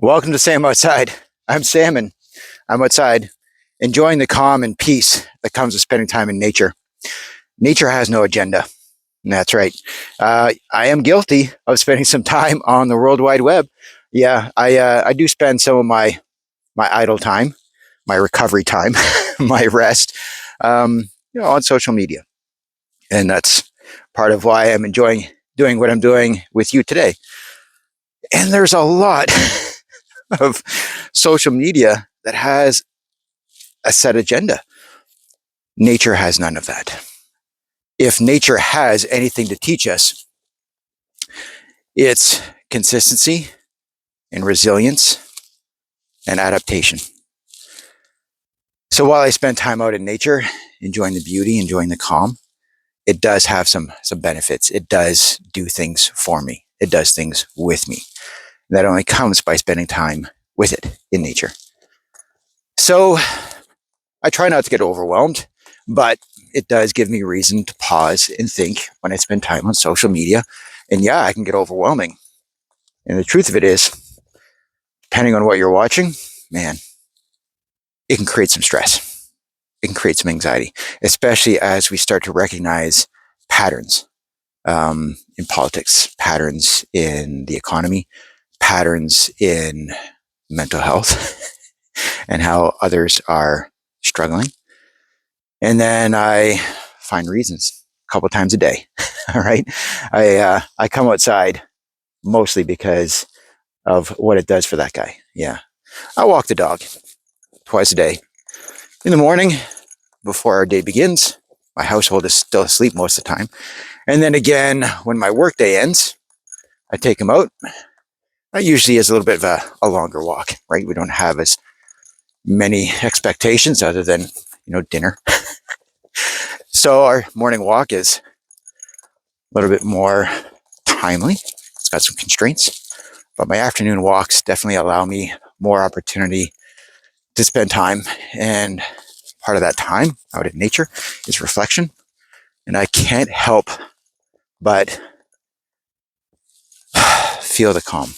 Welcome to Sam Outside. I'm Sam, and I'm outside enjoying the calm and peace that comes with spending time in nature. Nature has no agenda. And that's right. I am guilty of spending some time on the World Wide Web. Yeah, I do spend some of my idle time, my recovery time, my rest, on social media, and that's part of why I'm enjoying doing what I'm doing with you today. And there's a lot of social media that has a set agenda. Nature has none of that. If nature has anything to teach us, it's consistency and resilience and adaptation. So while I spend time out in nature, enjoying the beauty, enjoying the calm, it does have some benefits. It does do things for me. It does things with me. And that only comes by spending time with it in nature. So I try not to get overwhelmed, but it does give me reason to pause and think when I spend time on social media. And yeah, I can get overwhelming. And the truth of it is, depending on what you're watching, man, it can create some stress. It can create some anxiety, especially as we start to recognize patterns in politics, patterns in the economy, patterns in mental health, and how others are struggling. And then I find reasons a couple times a day. All right. I come outside mostly because of what it does for that guy. Yeah. I walk the dog twice a day. In the morning, before our day begins, my household is still asleep most of the time. And then again, when my workday ends, I take him out. That usually is a little bit of a longer walk, right? We don't have as many expectations other than, dinner. So our morning walk is a little bit more timely. It's got some constraints, but my afternoon walks definitely allow me more opportunity to spend time. And part of that time out in nature is reflection. And I can't help but feel the calm.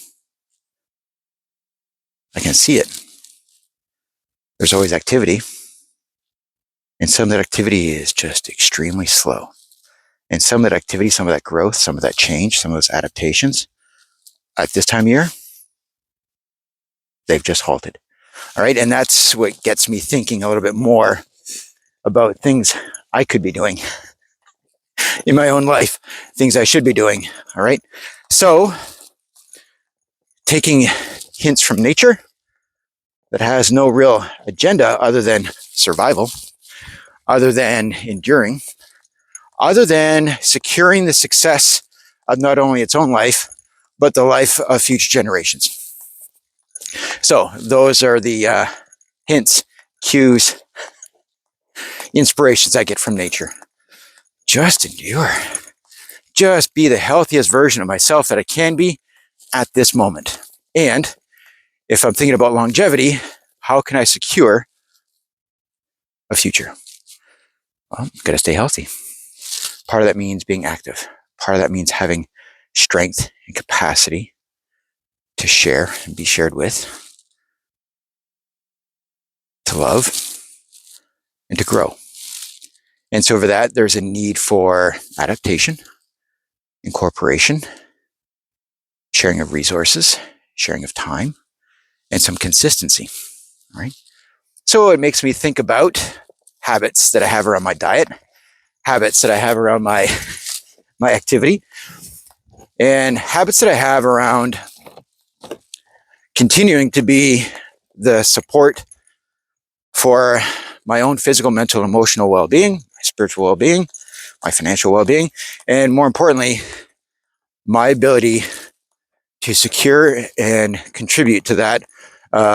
I can see it. There's always activity. And some of that activity is just extremely slow. And some of that activity, some of that growth, some of that change, some of those adaptations, at this time of year, they've just halted. All right. And that's what gets me thinking a little bit more about things I could be doing in my own life, things I should be doing. All right. So taking hints from nature that has no real agenda other than survival, other than enduring, other than securing the success of not only its own life, but the life of future generations. So those are the hints, cues, inspirations I get from nature. Just endure. Just be the healthiest version of myself that I can be at this moment. And if I'm thinking about longevity, how can I secure a future? Well, I've got to stay healthy. Part of that means being active. Part of that means having strength and capacity to share and be shared with, to love, and to grow. And so for that, there's a need for adaptation, incorporation, sharing of resources, sharing of time, and some consistency, right? So it makes me think about habits that I have around my diet, habits that I have around my activity, and habits that I have around continuing to be the support for my own physical, mental, emotional well-being, my spiritual well-being, my financial well-being, and more importantly, my ability to secure and contribute to that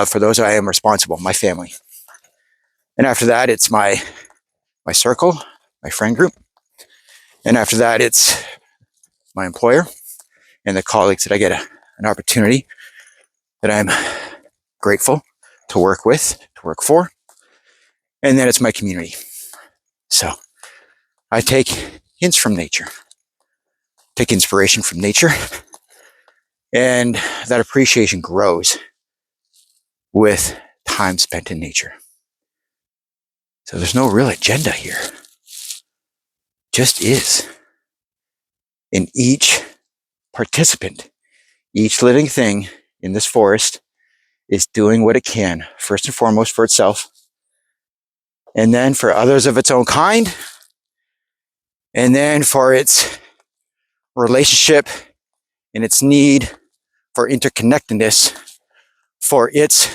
for those I am responsible, my family. And after that, it's my circle, my friend group. And after that, it's my employer and the colleagues that I get an opportunity that I'm grateful to work with, to work for. And then it's my community. So I take hints from nature, take inspiration from nature, and that appreciation grows with time spent in nature. So there's no real agenda here. Just is. And each participant, each living thing in this forest is doing what it can, first and foremost for itself, and then for others of its own kind, and then for its relationship and its need for interconnectedness for its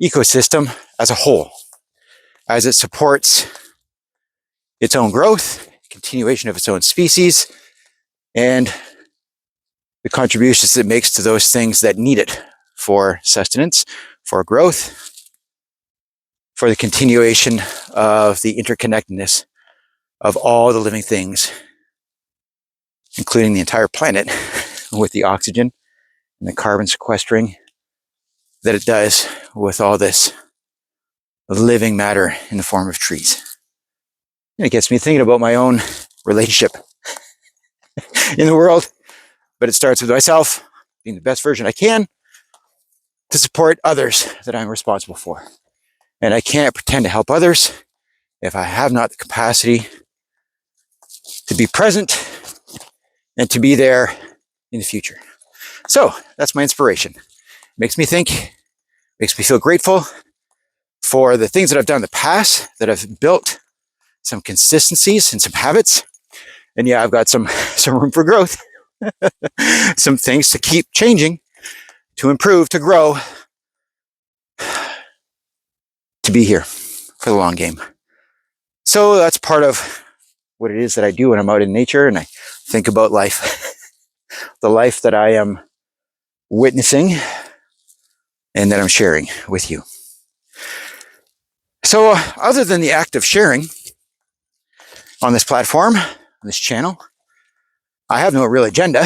ecosystem as a whole, as it supports its own growth, continuation of its own species, and the contributions it makes to those things that need it for sustenance, for growth, for the continuation of the interconnectedness of all the living things, including the entire planet, with the oxygen and the carbon sequestering that it does with all this living matter in the form of trees. And it gets me thinking about my own relationship in the world, but it starts with myself being the best version I can to support others that I'm responsible for. And I can't pretend to help others if I have not the capacity to be present and to be there in the future. So that's my inspiration. Makes me think, makes me feel grateful for the things that I've done in the past that have built some consistencies and some habits. And yeah, I've got some room for growth, some things to keep changing, to improve, to grow, to be here for the long game. So that's part of what it is that I do when I'm out in nature and I think about life, the life that I am witnessing and that I'm sharing with you. So other than the act of sharing on this platform, on this channel, I have no real agenda,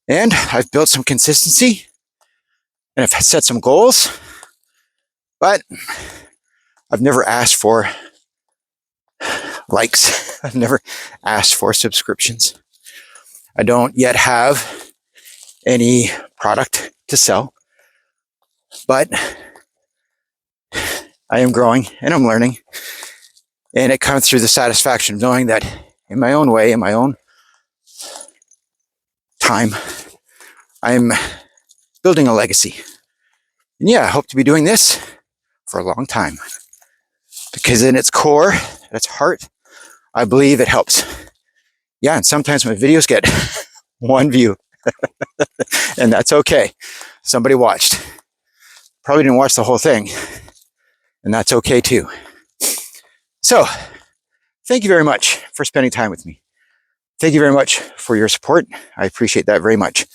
and I've built some consistency and I've set some goals, but I've never asked for likes. I've never asked for subscriptions. I don't yet have any product to sell, but I am growing and I'm learning, and it comes through the satisfaction of knowing that in my own way, in my own time, I'm building a legacy. And yeah, I hope to be doing this for a long time, because in its core, at its heart, I believe it helps. Yeah, and sometimes my videos get one view, and that's okay. Somebody watched. Probably didn't watch the whole thing, and that's okay too. So, thank you very much for spending time with me. Thank you very much for your support. I appreciate that very much.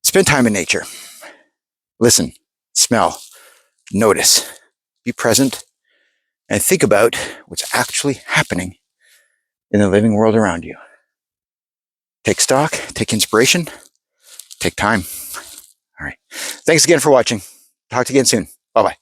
Spend time in nature. Listen, smell, notice, be present, and think about what's actually happening in the living world around you. Take stock, take inspiration, take time. All right. Thanks again for watching. Talk to you again soon. Bye-bye.